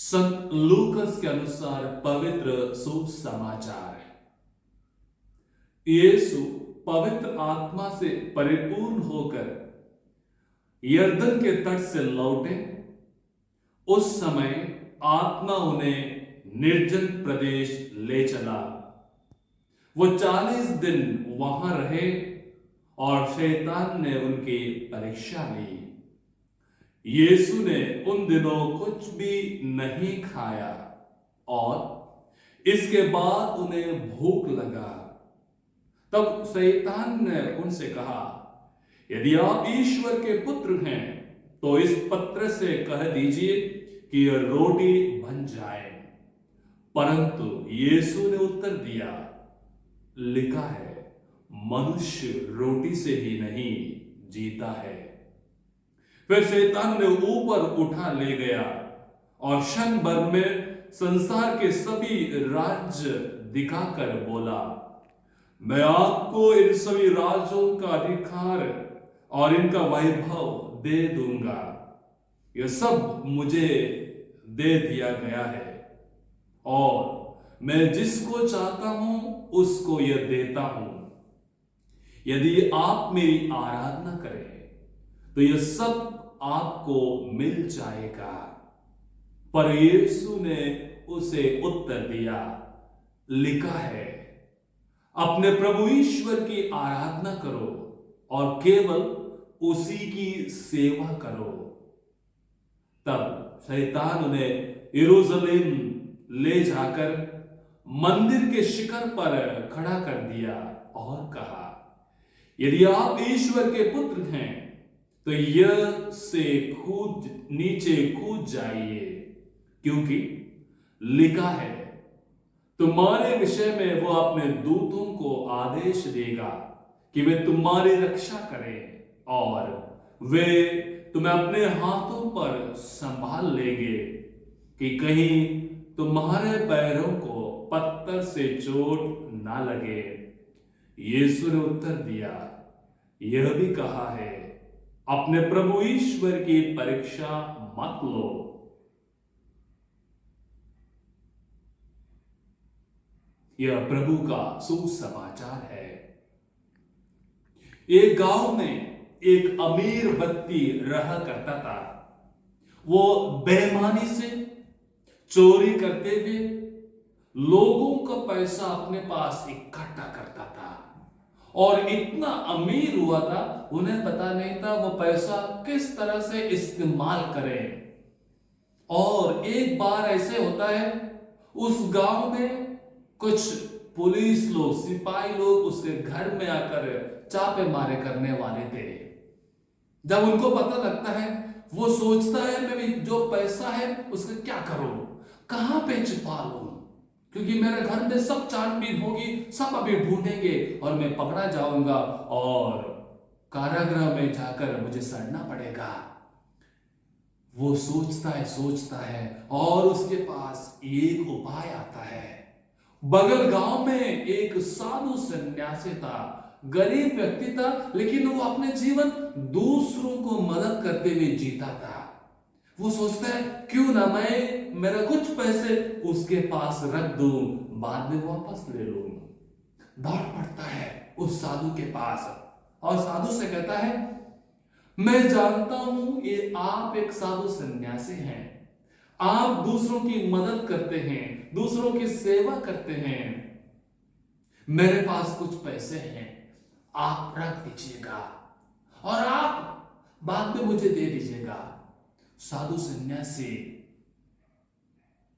संत लूकस के अनुसार पवित्र सुसमाचार है। यीशु पवित्र आत्मा से परिपूर्ण होकर यरदन के तट से लौटे। उस समय आत्मा उन्हें निर्जन प्रदेश ले चला। वो 40 दिन वहां रहे और शैतान ने उनकी परीक्षा ली। यीशु ने उन दिनों कुछ भी नहीं खाया और इसके बाद उन्हें भूख लगा। तब शैतान ने उनसे कहा, यदि आप ईश्वर के पुत्र हैं तो इस पत्र से कह दीजिए कि यह रोटी बन जाए। परंतु यीशु ने उत्तर दिया, लिखा है, मनुष्य रोटी से ही नहीं जीता है। फिर शैतान ने ऊपर उठा ले गया और क्षण भर में संसार के सभी राज्य दिखाकर बोला, मैं आपको इन सभी राज्यों का अधिकार और इनका वैभव दे दूंगा। यह सब मुझे दे दिया गया है और मैं जिसको चाहता हूं उसको यह देता हूं। यदि आप मेरी आराधना करें तो यह सब आपको मिल जाएगा। पर यीशु ने उसे उत्तर दिया, लिखा है, अपने प्रभु ईश्वर की आराधना करो और केवल उसी की सेवा करो। तब शैतान उन्हें यरूशलेम ले जाकर मंदिर के शिखर पर खड़ा कर दिया और कहा, यदि आप ईश्वर के पुत्र हैं तो यह से नीचे कूद जाइए, क्योंकि लिखा है, तुम्हारे विषय में वो अपने दूतों को आदेश देगा कि वे तुम्हारी रक्षा करें और वे तुम्हें अपने हाथों पर संभाल लेंगे कि कहीं तुम्हारे पैरों को पत्थर से चोट ना लगे। यीशु ने उत्तर दिया, यह भी कहा है, अपने प्रभु ईश्वर की परीक्षा मत लो। यह प्रभु का सुसमाचार है। एक गांव में एक अमीर व्यक्ति रहा करता था। वो बेईमानी से चोरी करते हुए लोगों का पैसा अपने पास इकट्ठा करता था और इतना अमीर हुआ था, उन्हें पता नहीं था वो पैसा किस तरह से इस्तेमाल करें। और एक बार ऐसे होता है, उस गांव में कुछ पुलिस लोग, सिपाही लोग उसके घर में आकर चापे मारे करने वाले थे। जब उनको पता लगता है, वो सोचता है मैं भी जो पैसा है उसका क्या करूं, कहां पे छिपा लूं, क्योंकि मेरे घर में सब छानबीन होगी, सब अभी ढूंढेंगे और मैं पकड़ा जाऊंगा और कारागृह में जाकर मुझे सड़ना पड़ेगा। वो सोचता है और उसके पास एक उपाय आता है। बगल गांव में एक साधु सन्यासी था, गरीब व्यक्ति था, लेकिन वो अपने जीवन दूसरों को मदद करते हुए जीता था। वो सोचता है, क्यों ना मैं मेरा कुछ पैसे उसके पास रख दूं, बाद में वापस ले लूं। दौड़ पड़ता है उस साधु के पास और साधु से कहता है, मैं जानता हूं ये आप एक साधु सन्यासी हैं, आप दूसरों की मदद करते हैं, दूसरों की सेवा करते हैं। मेरे पास कुछ पैसे हैं, आप रख दीजिएगा और आप बाद में मुझे दे दीजिएगा। साधु सन्यासी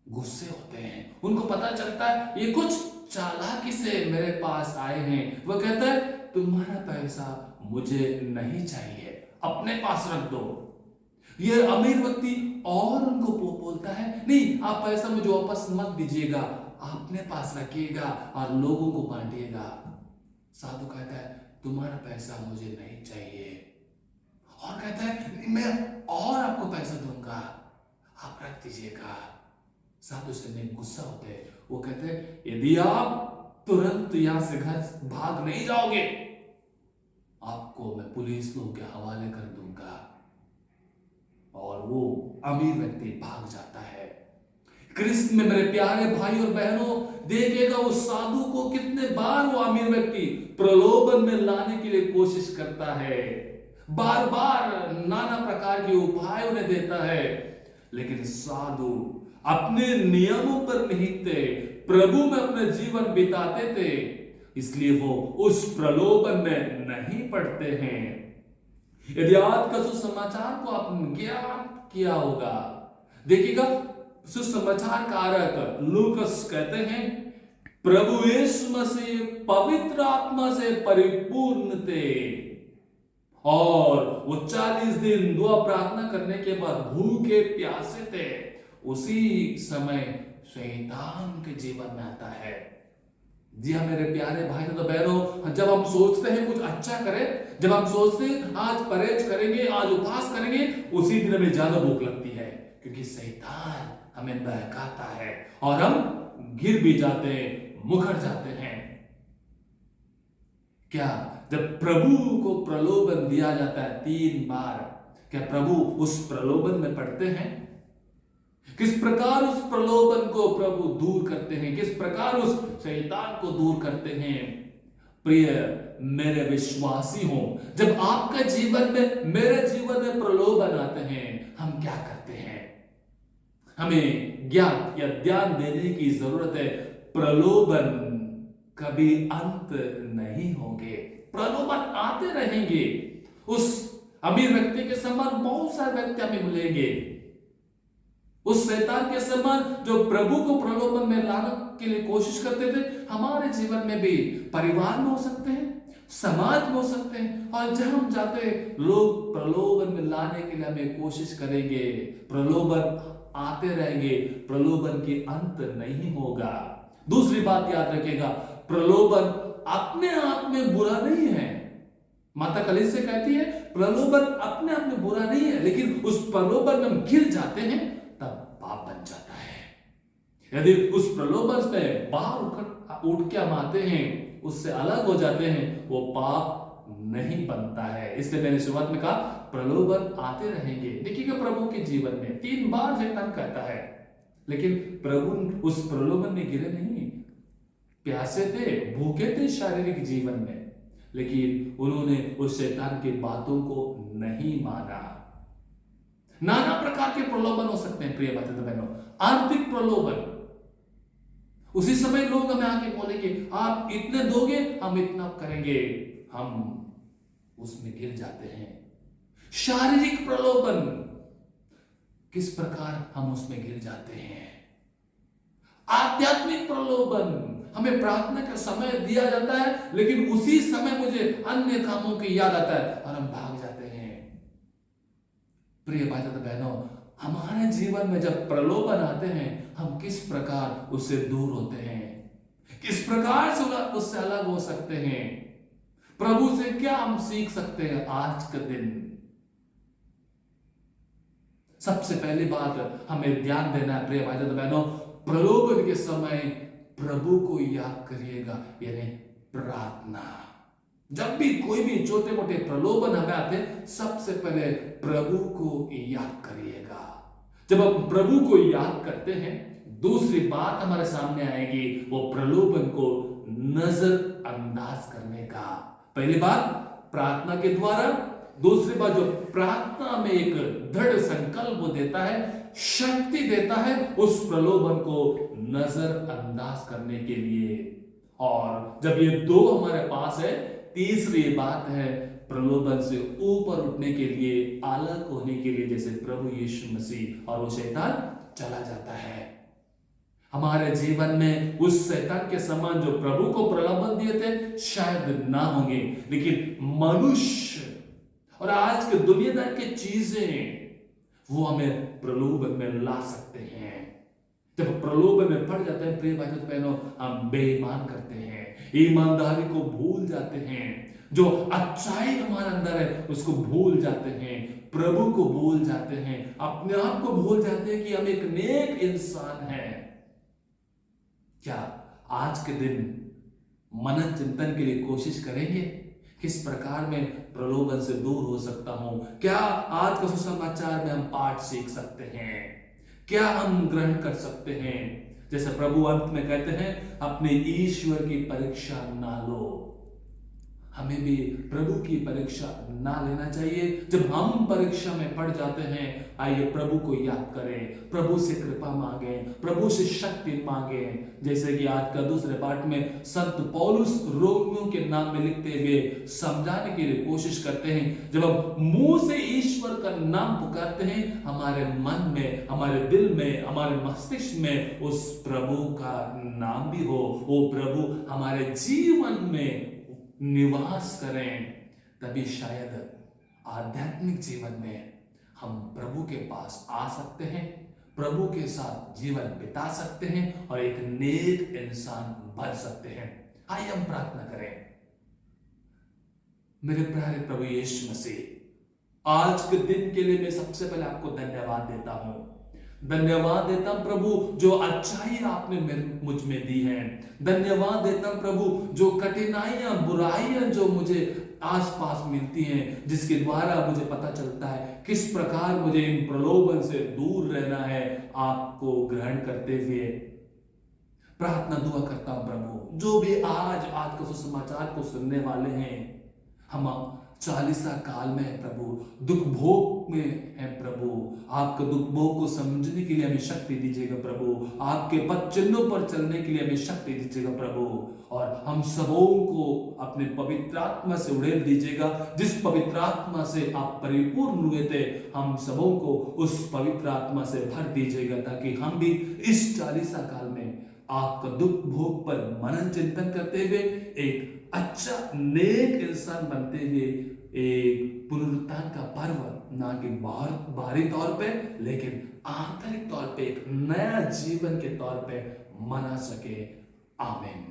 गुस्से होते हैं, उनको पता चलता है ये कुछ चालाकी से मेरे पास आए हैं। वो कहता है, तुम्हारा पैसा मुझे नहीं चाहिए, अपने पास रख दो। ये अमीर व्यक्ति और उनको बोलता है, नहीं आप पैसा मुझे वापस मत दीजिएगा, अपने पास रखिएगा और लोगों को बांटिएगा। साधु कहता है, तुम्हारा पैसा मुझे नहीं चाहिए और कहता है, मैं और आपको पैसा दूंगा, आप रख दीजिएगा। साधु से गुस्सा होते हैं, वो कहते हैं, यदि आप तुरंत यहां से घर भाग नहीं जाओगे, आपको मैं पुलिस लोगों के हवाले कर दूंगा। और वो अमीर व्यक्ति भाग जाता है। कृष्ण में मेरे प्यारे भाई और बहनों, देखिएगा उस साधु को कितने बार वो अमीर व्यक्ति प्रलोभन में लाने के लिए कोशिश करता है, बार बार नाना प्रकार के उपाय उन्हें देता है, लेकिन साधु अपने नियमों पर नहीं थे, प्रभु में अपने जीवन बिताते थे, इसलिए वो उस प्रलोभन में नहीं पड़ते हैं। यदि आज का सुसमाचार को आपने ज्ञान किया होगा, देखिएगा सुसमाचार कारक लूकस कहते हैं, प्रभु यीशु मसीह पवित्र आत्मा से परिपूर्ण थे और वो 40 दिन दुआ प्रार्थना करने के बाद भूखे प्यासे थे। उसी समय शैतान के जीवन में आता है। जी हाँ मेरे प्यारे भाई तो बहनों, जब हम सोचते हैं कुछ अच्छा करें, जब हम सोचते हैं आज परहेज करेंगे, आज उपवास करेंगे, उसी दिन हमें ज्यादा भूख लगती है, क्योंकि शैतान हमें बहकाता है और हम गिर भी जाते हैं, मुकर जाते हैं। क्या जब प्रभु को प्रलोभन दिया जाता है 3 बार, क्या प्रभु उस प्रलोभन में पड़ते हैं? किस प्रकार उस प्रलोभन को प्रभु दूर करते हैं, किस प्रकार उस शैतान को दूर करते हैं? प्रिय मेरे विश्वासी हो, जब आपका जीवन में, मेरे जीवन में प्रलोभन आते हैं, हम क्या करते हैं? हमें ज्ञान या ध्यान देने की जरूरत है। प्रलोभन कभी अंत नहीं होंगे, प्रलोभन आते रहेंगे। उस अमीर व्यक्ति के समान बहुत सारे व्यक्ति हमें मिलेंगे, उस शैतान के समान जो प्रभु को प्रलोभन में लाने के लिए कोशिश करते थे, हमारे जीवन में भी, परिवार में हो सकते हैं, समाज में हो सकते हैं, और जहां हम जाते हैं लोग प्रलोभन में लाने के लिए हमें कोशिश करेंगे, प्रलोभन आते रहेंगे, प्रलोभन की अंत नहीं होगा। दूसरी बात याद रखिएगा, प्रलोभन अपने आप में बुरा नहीं है। माता कलीसिया कहती है प्रलोभन अपने आप में बुरा नहीं है, लेकिन उस प्रलोभन में हम घिर जाते हैं तब पाप बन जाता है। यदि उस प्रलोभन से बाहर उठ के हम आते हैं, उससे अलग हो जाते हैं, वो पाप नहीं बनता है। इसलिए मैंने शुरुआत में कहा प्रलोभन आते रहेंगे। देखिएगा प्रभु के जीवन में 3 बार शैतान कहता है, लेकिन प्रभु उस प्रलोभन में गिरे नहीं। प्यासे थे, भूखे थे शारीरिक जीवन में, लेकिन उन्होंने उस शैतान की बातों को नहीं माना। नाना प्रकार के प्रलोभन हो सकते हैं प्रिय बहनों, आर्थिक प्रलोभन। उसी समय लोग हमें आके बोलेंगे आप इतने दोगे, हम इतना करेंगे, हम उसमें गिर जाते हैं। शारीरिक प्रलोभन, किस प्रकार हम उसमें गिर जाते हैं। आध्यात्मिक प्रलोभन, हमें प्रार्थना का समय दिया जाता है, लेकिन उसी समय मुझे अन्य कामों की याद आता है और हम भाग जाते हैं। प्रिय भाई बहनों, हमारे जीवन में जब प्रलोभन आते हैं, हम किस प्रकार उससे दूर होते हैं, किस प्रकार से उससे अलग हो सकते हैं। प्रभु से क्या हम सीख सकते हैं आज के दिन? सबसे पहली बात हमें ध्यान देना है प्रिय भाई बहनों, प्रलोभन के समय प्रभु को याद करिएगा, यानी प्रार्थना। जब भी कोई भी छोटे मोटे प्रलोभन हमें आते, सबसे पहले प्रभु को याद करिएगा। जब हम प्रभु को याद करते हैं, दूसरी बात हमारे सामने आएगी, वो प्रलोभन को नजरअंदाज करने का। पहली बात प्रार्थना के द्वारा, दूसरी बात जो प्रार्थना में एक दृढ़ संकल्प वो देता है, शक्ति देता है उस प्रलोभन को नजरअंदाज करने के लिए। और जब ये 2 हमारे पास है, तीसरी बात है प्रलोभन से ऊपर उठने के लिए, अलग होने के लिए, जैसे प्रभु यीशु मसीह और वो शैतान चला जाता है। हमारे जीवन में उस शैतान के समान जो प्रभु को प्रलोभन दिए थे शायद ना होंगे, लेकिन मनुष्य और आज के दुनियादार की चीजें वो हमें प्रलोभन में ला सकते हैं। जब प्रलोभन में पड़ जाते हैं प्रिय भाई बहनों, हम बेईमान करते हैं, ईमानदारी को भूल जाते हैं, जो अच्छाई हमारे अंदर है उसको भूल जाते हैं, प्रभु को भूल जाते हैं, अपने आप को भूल जाते हैं कि हम एक नेक इंसान हैं। क्या आज के दिन मनन चिंतन के लिए कोशिश करेंगे, किस प्रकार में प्रलोभन से दूर हो सकता हूं? क्या आज का सुसमाचार में हम पाठ सीख सकते हैं? क्या हम ग्रहण कर सकते हैं? जैसे प्रभु अंत में कहते हैं, अपने ईश्वर की परीक्षा ना लो। हमें भी प्रभु की परीक्षा ना लेना चाहिए। जब हम परीक्षा में पड़ जाते हैं, आइए प्रभु को याद करें, प्रभु से कृपा मांगें, प्रभु से शक्ति मांगें। जैसे कि आज का दूसरे पाठ में संत पौलुस रोमियों के नाम में लिखते हुए समझाने के लिए कोशिश करते हैं, जब हम मुंह से ईश्वर का नाम पुकारते हैं, हमारे मन में, हमारे दिल में, हमारे मस्तिष्क में उस प्रभु का नाम भी हो, वो प्रभु हमारे जीवन में निवास करें, तभी शायद आध्यात्मिक जीवन में हम प्रभु के पास आ सकते हैं, प्रभु के साथ जीवन बिता सकते हैं और एक नेक इंसान बन सकते हैं। आइए हम प्रार्थना करें। मेरे प्यारे प्रभु यीशु मसीह, आज के दिन के लिए मैं सबसे पहले आपको धन्यवाद देता हूं। धन्यवाद देता हूं प्रभु, जो अच्छाई आपने मुझ में दी है। धन्यवाद देता हूं प्रभु, जो कठिनाइयां, बुराइयां जो मुझे आसपास मिलती हैं, जिसके द्वारा मुझे पता चलता है किस प्रकार मुझे इन प्रलोभन से दूर रहना है, आपको ग्रहण करते हुए प्रार्थना दुआ करता हूं प्रभु। जो भी आज के सुसमाचार को सुनने वाले हैं, हम चालीसा काल में है प्रभु, दुख भोग में है प्रभु, आपके दुख भोग को समझने के लिए हमें शक्ति दीजिएगा प्रभु, आपके पद चिन्हों पर चलने के लिए हमें शक्ति दीजिएगा प्रभु, और हम सबों को अपने पवित्र आत्मा से उड़ेल दीजिएगा। जिस पवित्र आत्मा से आप परिपूर्ण हुए थे, हम सबों को उस पवित्र आत्मा से भर दीजिएगा, ताकि हम भी इस चालीसा काल में आपका दुख भोग पर मनन चिंतन करते हुए एक अच्छा नेक इंसान बनते हुए एक पुनरुत्थान का पर्व ना कि बाहरी तौर पे, लेकिन आंतरिक तौर पे एक नया जीवन के तौर पे मना सके। आमीन।